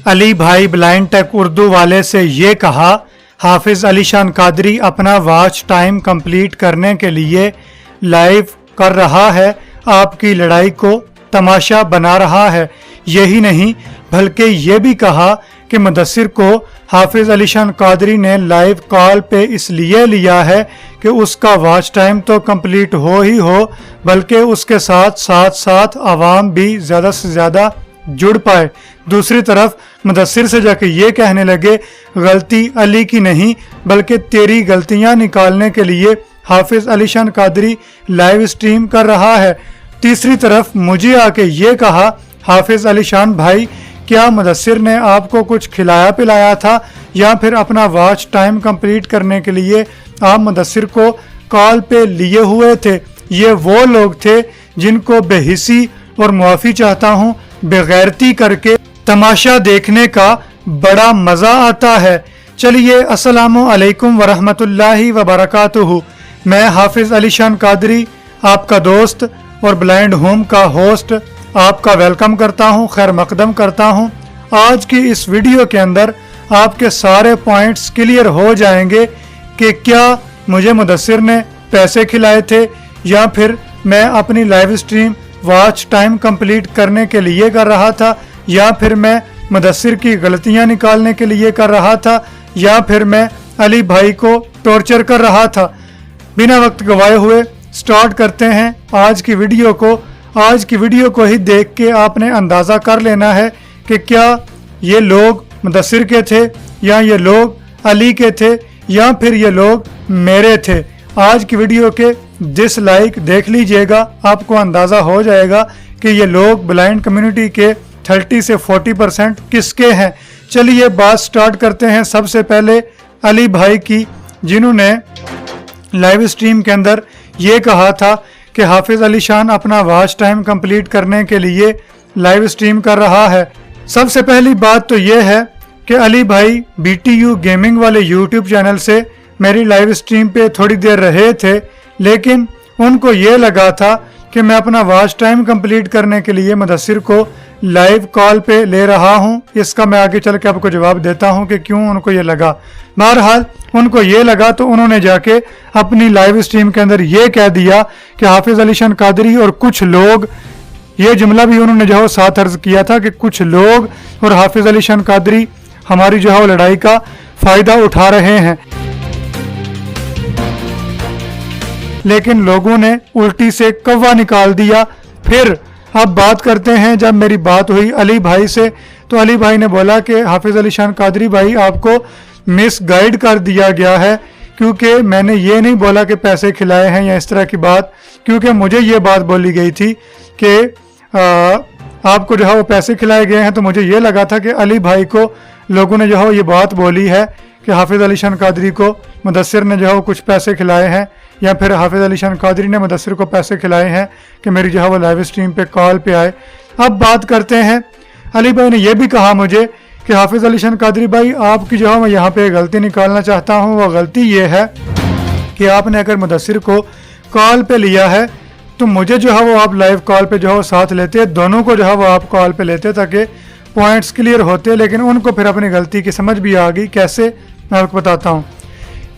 अली भाई blind tech Urdu वाले से ये कहा, हाफिज अलीशान कादरी अपना वॉच टाइम कंप्लीट करने के लिए लाइव कर रहा है, आपकी लड़ाई को तमाशा बना रहा है। यही नहीं बल्कि ये भी कहा कि मुदस्सिर को हाफिज अलीशान कादरी ने लाइव कॉल पे इसलिए लिया है कि उसका वॉच टाइम तो कंप्लीट हो ही हो, बल्कि उसके साथ साथ आवाम भी ज़्यादा से ज़्यादा जुड़ पाए। दूसरी तरफ मुदस्सिर से जाके ये कहने लगे, गलती अली की नहीं बल्कि तेरी गलतियां निकालने के लिए हाफिज अलीशान कादरी लाइव स्ट्रीम कर रहा है। तीसरी तरफ मुझे आके ये कहा, हाफिज अलीशान भाई क्या मुदस्सिर ने आपको कुछ खिलाया पिलाया था या फिर अपना वॉच टाइम कंप्लीट करने के लिए आप मुदस्सिर को कॉल पे लिए हुए थे? ये वो लोग थे जिनको बेहिसी और मुआफ़ी चाहता हूँ, बेगैरती करके तमाशा देखने का बड़ा मज़ा आता है। चलिए, अस्सलामु अलैकुम वरहमतुल्लाहि वबरकातुहू। मैं हाफिज अलीशान कादरी, आपका दोस्त और ब्लाइंड होम का होस्ट, आपका वेलकम करता हूं, खैर मकदम करता हूं। आज की इस वीडियो के अंदर आपके सारे पॉइंट्स क्लियर हो जाएंगे कि क्या मुझे मुदस्सिर ने पैसे खिलाए थे या फिर मैं अपनी live stream watch time complete करने के लिए कर रहा था, या फिर मैं मुदस्सिर की गलतियां निकालने के लिए कर रहा था, या फिर मैं अली भाई को टॉर्चर कर रहा था। बिना वक्त गवाए हुए स्टार्ट करते हैं आज की वीडियो को। आज की वीडियो को ही देख के आपने अंदाज़ा कर लेना है कि क्या ये लोग मुदस्सिर के थे या ये लोग अली के थे या फिर ये लोग मेरे थे। आज की वीडियो के डिसलाइक देख लीजिएगा, आपको अंदाज़ा हो जाएगा कि ये लोग ब्लाइंड कम्युनिटी के 30 से 40% किसके हैं। चलिए बात स्टार्ट करते हैं सबसे पहले अली भाई की, जिन्होंने लाइव स्ट्रीम के अंदर ये कहा था कि हाफिज अलीशान अपना वॉच टाइम कंप्लीट करने के लिए लाइव स्ट्रीम कर रहा है। सबसे पहली बात तो ये है कि अली भाई BTU गेमिंग वाले YouTube चैनल से मेरी लाइव स्ट्रीम पे थोड़ी देर रहे थे, लेकिन उनको ये लगा था कि मैं अपना वॉच टाइम कंप्लीट करने के लिए मुदस्सिर को लाइव कॉल पे ले रहा हूं। इसका मैं आगे चल के आपको जवाब देता हूं कि क्यों उनको ये लगा। बहरहाल उनको ये लगा तो उन्होंने जाके अपनी लाइव स्ट्रीम के अंदर ये कह दिया कि हाफिज अलीशान कादरी और कुछ लोग, ये जुमला भी उन्होंने जो है साथ अर्ज किया था कि कुछ लोग और हाफिज अलीशान कादरी हमारी जो है लड़ाई का फायदा उठा रहे हैं। लेकिन लोगों ने उल्टी से कौवा निकाल दिया। फिर अब बात करते हैं, जब मेरी बात हुई अली भाई से तो अली भाई ने बोला कि हाफिज अलीशान कादरी भाई आपको मिस गाइड कर दिया गया है, क्योंकि मैंने ये नहीं बोला कि पैसे खिलाए हैं या इस तरह की बात, क्योंकि मुझे ये बात बोली गई थी कि आपको जो है वो पैसे खिलाए गए हैं। तो मुझे ये लगा था कि अली भाई को लोगों ने जो है ये बात बोली है कि हाफिज अलीशान कादरी को मुदस्सिर ने जो है कुछ पैसे खिलाए हैं, या फिर हाफिज अलीशान कादरी ने मुदस्सिर को पैसे खिलाए हैं कि मेरी जो है वो लाइव स्ट्रीम पे कॉल पे आए। अब बात करते हैं, अली भाई ने यह भी कहा मुझे कि हाफिज अलीशान कादरी भाई आपकी जो है मैं यहाँ पे गलती निकालना चाहता हूँ। वह गलती ये है कि आपने अगर मुदस्सिर को कॉल पे लिया है तो मुझे जो है वो आप लाइव कॉल पे जो है वो साथ लेते, दोनों को जो है वो आप कॉल पे लेते ताकि पॉइंट्स क्लियर होते। लेकिन उनको फिर अपनी गलती की समझ भी आ गई। कैसे, मैं आपको बताता हूँ।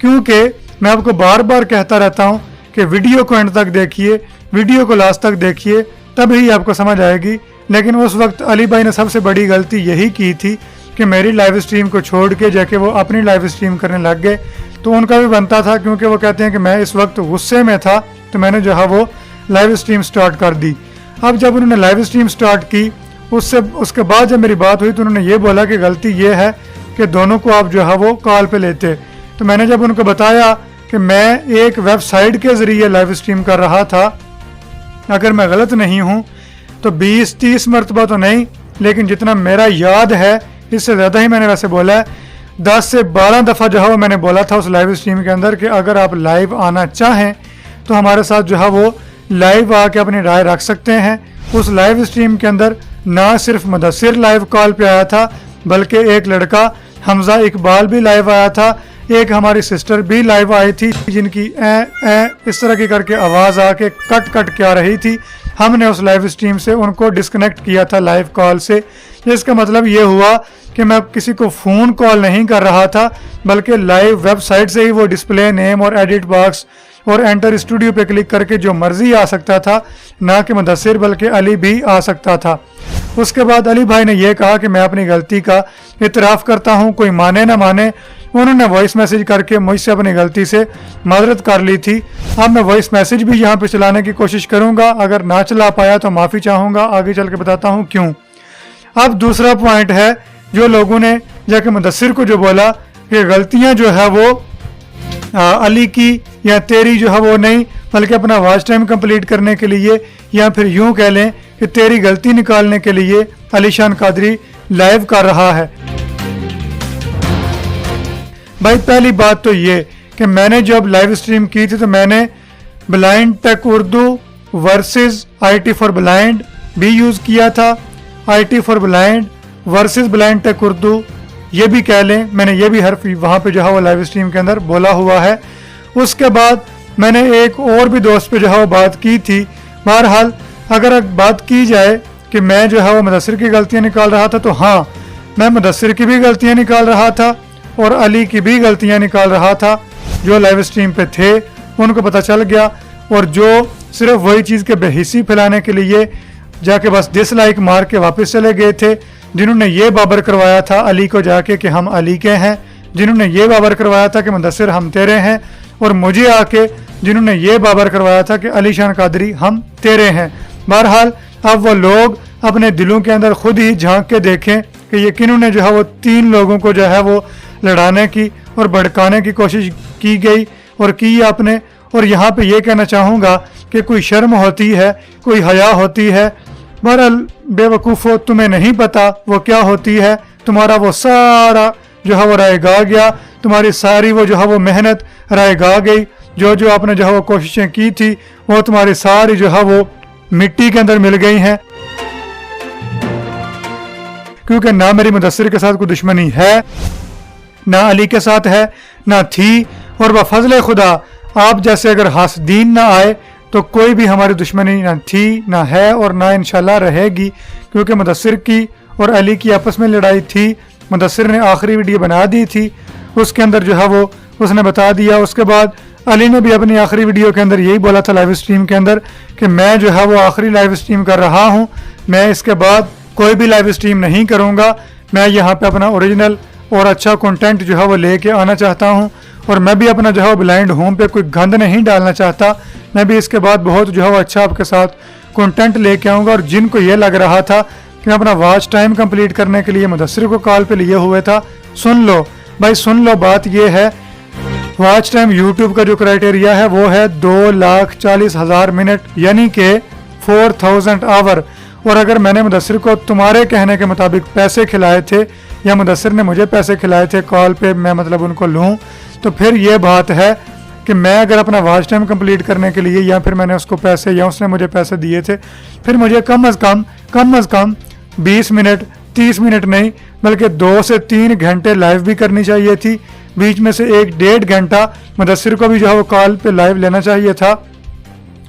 क्योंकि मैं आपको बार बार कहता रहता हूँ कि वीडियो को एंड तक देखिए, वीडियो को लास्ट तक देखिए, तभी आपको समझ आएगी। लेकिन उस वक्त अली भाई ने सबसे बड़ी गलती यही की थी कि मेरी लाइव स्ट्रीम को छोड़ के जाके वो अपनी लाइव स्ट्रीम करने लग गए। तो उनका भी बनता था, क्योंकि वो कहते हैं कि मैं इस वक्त गुस्से में था तो मैंने जो है वो लाइव स्ट्रीम स्टार्ट कर दी। अब जब उन्होंने लाइव स्ट्रीम स्टार्ट की, उसके बाद जब मेरी बात हुई तो उन्होंने ये बोला कि गलती ये है कि दोनों को आप जो है वो कॉल पे लेते। तो मैंने जब उनको बताया कि मैं एक वेबसाइट के ज़रिए लाइव स्ट्रीम कर रहा था, अगर मैं गलत नहीं हूँ तो 20-30 मरतबा तो नहीं, लेकिन जितना मेरा याद है इससे ज़्यादा ही मैंने वैसे बोला है। 10 से 12 दफ़ा जो है वो मैंने बोला था उस लाइव स्ट्रीम के अंदर कि अगर आप लाइव आना चाहें तो हमारे साथ जो है वो लाइव आके अपनी राय रख सकते हैं। उस लाइव स्ट्रीम के अंदर ना सिर्फ मुदस्सिर लाइव कॉल पे आया था, बल्कि एक लड़का हमजा इकबाल भी लाइव आया था, एक हमारी सिस्टर भी लाइव आई थी जिनकी इस तरह की करके आवाज़ आके कट कट के आ रही थी। हमने उस लाइव स्ट्रीम से उनको डिस्कनेक्ट किया था लाइव कॉल से। इसका मतलब ये हुआ कि मैं किसी को फ़ोन कॉल नहीं कर रहा था, बल्कि लाइव वेबसाइट से ही वो डिस्प्ले नेम और एडिट बॉक्स और एंटर स्टूडियो पे क्लिक करके जो मर्जी आ सकता था, ना कि मुदस्सिर बल्कि अली भी आ सकता था। उसके बाद अली भाई ने यह कहा कि मैं अपनी गलती का इतराफ़ करता हूँ, कोई माने ना माने। उन्होंने वॉइस मैसेज करके मुझसे अपनी गलती से माजरत कर ली थी। अब मैं वॉइस मैसेज भी यहाँ पे चलाने की कोशिश करूँगा, अगर ना चला पाया तो माफ़ी चाहूँगा, आगे चल के बताता हूँ क्यों। अब दूसरा पॉइंट है, जो लोगों ने जाके मुदस्सिर को जो बोला कि गलतियाँ जो है वो अली की या तेरी जो है वो नहीं, बल्कि अपना वॉच टाइम कंप्लीट करने के लिए, या फिर यूं कह लें कि तेरी गलती निकालने के लिए अलीशान कादरी लाइव कर रहा है। भाई पहली बात तो ये कि मैंने जब लाइव स्ट्रीम की थी तो मैंने blind tech Urdu versus IT for blind भी यूज़ किया था। IT for blind versus blind tech Urdu ये भी कह लें, मैंने ये भी हर्फ वहाँ पे जो है वो लाइव स्ट्रीम के अंदर बोला हुआ है। उसके बाद मैंने एक और भी दोस्त पे जो है वो बात की थी। बहरहाल अगर बात की जाए कि मैं जो है वो मुदस्सिर की गलतियाँ निकाल रहा था, तो हाँ, मैं मुदस्सिर की भी गलतियाँ निकाल रहा था और अली की भी गलतियाँ निकाल रहा था। जो लाइव स्ट्रीम पे थे उनको पता चल गया, और जो सिर्फ वही चीज़ के बेहिसी फैलाने के लिए जाके बस डिसलाइक मार के वापस चले गए थे, जिन्होंने ये बाबर करवाया था अली को जाके कि हम अली के हैं, जिन्होंने ये बाबर करवाया था कि मुदस्सिर हम तेरे हैं, और मुझे आके जिन्होंने ये बाबर करवाया था कि अलीशान कादरी हम तेरे हैं। बहरहाल अब वो लोग अपने दिलों के अंदर खुद ही झांक के देखें कि ये किन्होंने जो है वो 3 लोगों को जो है वो लड़ाने की और भड़काने की कोशिश की गई और की आपने। और यहाँ पे ये कहना चाहूँगा कि कोई शर्म होती है, कोई हया होती है। बहरहाल बेवकूफ़ो, तुम्हें नहीं पता वो क्या होती है। तुम्हारा वो सारा जो है वो रायगा गया, तुम्हारी सारी वो जो है वो मेहनत रायगा गई। जो आपने जो है वो कोशिशें की थी वो तुम्हारी सारी जो है वो मिट्टी के अंदर मिल गई हैं। क्योंकि ना मेरी मुदस्सिर के साथ कोई दुश्मनी है, ना अली के साथ है, ना थी, और बफज़ल खुदा आप जैसे अगर हासदीन ना आए तो कोई भी हमारी दुश्मनी ना थी, ना है, और ना इंशाल्लाह रहेगी। क्योंकि मुदस्सिर की और अली की आपस में लड़ाई थी। मुदस्सिर ने आखिरी वीडियो बना दी थी, उसके अंदर जो है वो उसने बता दिया। उसके बाद अली ने भी अपनी आखिरी वीडियो के अंदर यही बोला था लाइव स्ट्रीम के अंदर कि मैं जो है वो आखिरी लाइव स्ट्रीम कर रहा हूँ, मैं इसके बाद कोई भी लाइव स्ट्रीम नहीं करूँगा। मैं यहाँ पे अपना ओरिजिनल और अच्छा कंटेंट जो है वो लेके आना चाहता हूँ, और मैं भी अपना जो है ब्लाइंड होम पे कोई गंद नहीं डालना चाहता। मैं भी इसके बाद बहुत जो है वो अच्छा आपके साथ कंटेंट लेके आऊँगा। और जिनको ये लग रहा था कि मैं अपना वॉच टाइम कंप्लीट करने के लिए मुदस्सिर को कॉल पे लिए हुए था, सुन लो भाई, सुन लो। बात ये है, वॉच टाइम यूट्यूब का जो क्राइटेरिया है वो है 2,40,000 मिनट, यानी कि 4,000 आवर। और अगर मैंने मुदस्सिर को तुम्हारे कहने के मुताबिक पैसे खिलाए थे, या मुदस्सिर ने मुझे पैसे खिलाए थे कॉल पे, मैं मतलब उनको लूँ, तो फिर ये बात है कि मैं अगर अपना वॉच टाइम कंप्लीट करने के लिए, या फिर मैंने उसको पैसे या उसने मुझे पैसे दिए थे, फिर मुझे कम अज़ कम 20 मिनट 30 मिनट नहीं बल्कि 2 से 3 घंटे लाइव भी करनी चाहिए थी। बीच में से 1-1.5 घंटा मुदस्सिर को भी जो है वो कॉल पे लाइव लेना चाहिए था,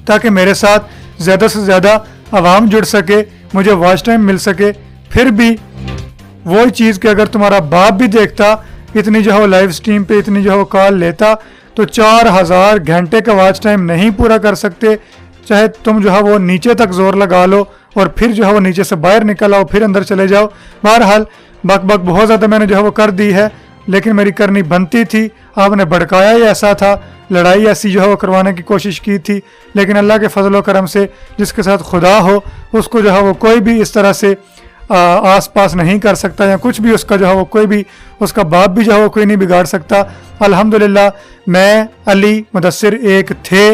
ताकि मेरे साथ ज़्यादा से ज़्यादा आवाम जुड़ सके, मुझे वॉच टाइम मिल सके। फिर भी वही चीज़ कि अगर तुम्हारा बाप भी देखता इतनी जो है वो लाइव स्ट्रीम पे इतनी जो है वो कॉल लेता, तो 4,000 घंटे का वॉच टाइम नहीं पूरा कर सकते। चाहे तुम जो है वो नीचे तक जोर लगा लो और फिर जो है वो नीचे से बाहर निकल आओ, फिर अंदर चले जाओ। बहरहाल बक बहुत ज़्यादा मैंने जो है वो कर दी है, लेकिन मेरी करनी बनती थी। आपने भड़काया ही ऐसा था, लड़ाई ऐसी जो है वो करवाने की कोशिश की थी, लेकिन अल्लाह के फजल व करम से जिसके साथ खुदा हो उसको जो है वो कोई भी इस तरह से आस पास नहीं कर सकता, या कुछ भी उसका जो है वो कोई भी उसका बाप भी जो है वो कोई नहीं बिगाड़ सकता। अल्हम्दुलिल्लाह मैं अली मुदस्सिर एक थे,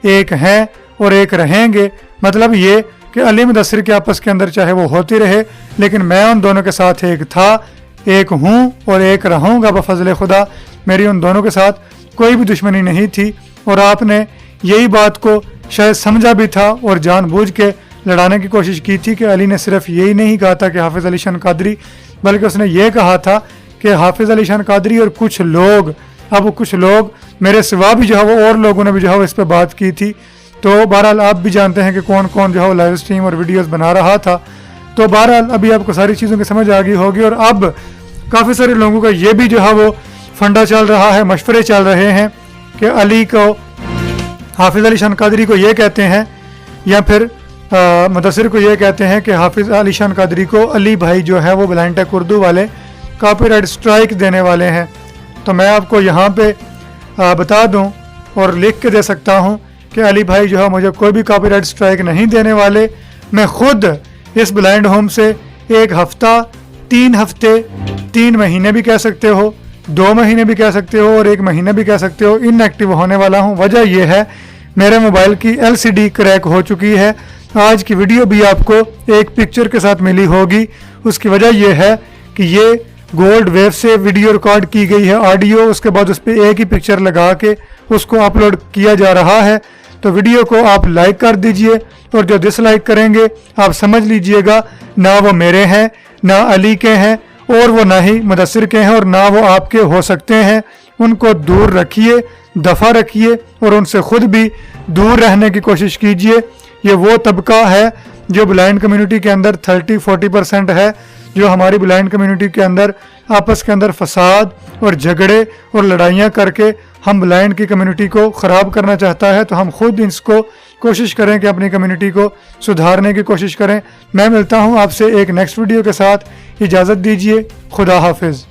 एक हैं और एक रहेंगे। मतलब ये कि अली मुदस्सिर के आपस के अंदर चाहे वो होती रहे, लेकिन मैं उन दोनों के साथ एक था, एक हूँ और एक रहूँगा बफज़ल खुदा। मेरी उन दोनों के साथ कोई भी दुश्मनी नहीं थी, और आपने यही बात को शायद समझा भी था और जानबूझ के लड़ाने की कोशिश की थी कि अली ने सिर्फ यही नहीं कहा था कि हाफिज़ अलीशान कादरी, बल्कि उसने ये कहा था कि हाफिज़ अलीशान कादरी और कुछ लोग, अब कुछ लोग मेरे सिवा भी जो है वो और लोगों ने भी जो है वो इस पर बात की थी तो बहरहाल आप भी जानते हैं कि कौन कौन जो है वो लाइव स्ट्रीम और वीडियोस बना रहा था। तो बहरहाल अभी आपको सारी चीज़ों की समझ आ गई होगी। और अब काफ़ी सारे लोगों का ये भी जो है वो फंडा चल रहा है, मशवरे चल रहे हैं कि अली को, हाफिज़ अली शान कादरी को ये कहते हैं या फिर मुदस्सिर को ये कहते हैं कि हाफिज़ अली शान कादरी को अली भाई जो है वो ब्लाइंड टेक उर्दू वाले कॉपीराइट स्ट्राइक देने वाले हैं। तो मैं आपको यहाँ पे बता दूँ और लिख के दे सकता हूँ कि अली भाई जो है मुझे कोई भी कॉपीराइट स्ट्राइक नहीं देने वाले। मैं खुद इस ब्लाइंड होम से 1 हफ्ता, 3 हफ्ते, 3 महीने भी कह सकते हो, 2 महीने भी कह सकते हो और 1 महीना भी कह सकते हो, इनएक्टिव होने वाला हूँ। वजह यह है मेरे मोबाइल की LCD क्रैक हो चुकी है। आज की वीडियो भी आपको एक पिक्चर के साथ मिली होगी। उसकी वजह यह है कि ये गोल्ड वेव से वीडियो रिकॉर्ड की गई है ऑडियो, उसके बाद उस पर एक ही पिक्चर लगा के उसको अपलोड किया जा रहा है। तो वीडियो को आप लाइक कर दीजिए और जो डिसलाइक करेंगे आप समझ लीजिएगा ना वो मेरे हैं, ना अली के हैं और वो ना ही मुदस्सिर के हैं और ना वो आपके हो सकते हैं। उनको दूर रखिए, दफ़ा रखिए और उनसे खुद भी दूर रहने की कोशिश कीजिए। ये वो तबका है जो ब्लाइंड कम्युनिटी के अंदर 30-40% है, जो हमारी ब्लाइंड कम्युनिटी के अंदर आपस के अंदर फसाद और झगड़े और लड़ाइयाँ करके हम ब्लाइंड की कम्युनिटी को ख़राब करना चाहता है। तो हम खुद इसको कोशिश करें कि अपनी कम्युनिटी को सुधारने की कोशिश करें। मैं मिलता हूँ आपसे एक नेक्स्ट वीडियो के साथ। इजाज़त दीजिए। खुदा हाफिज़।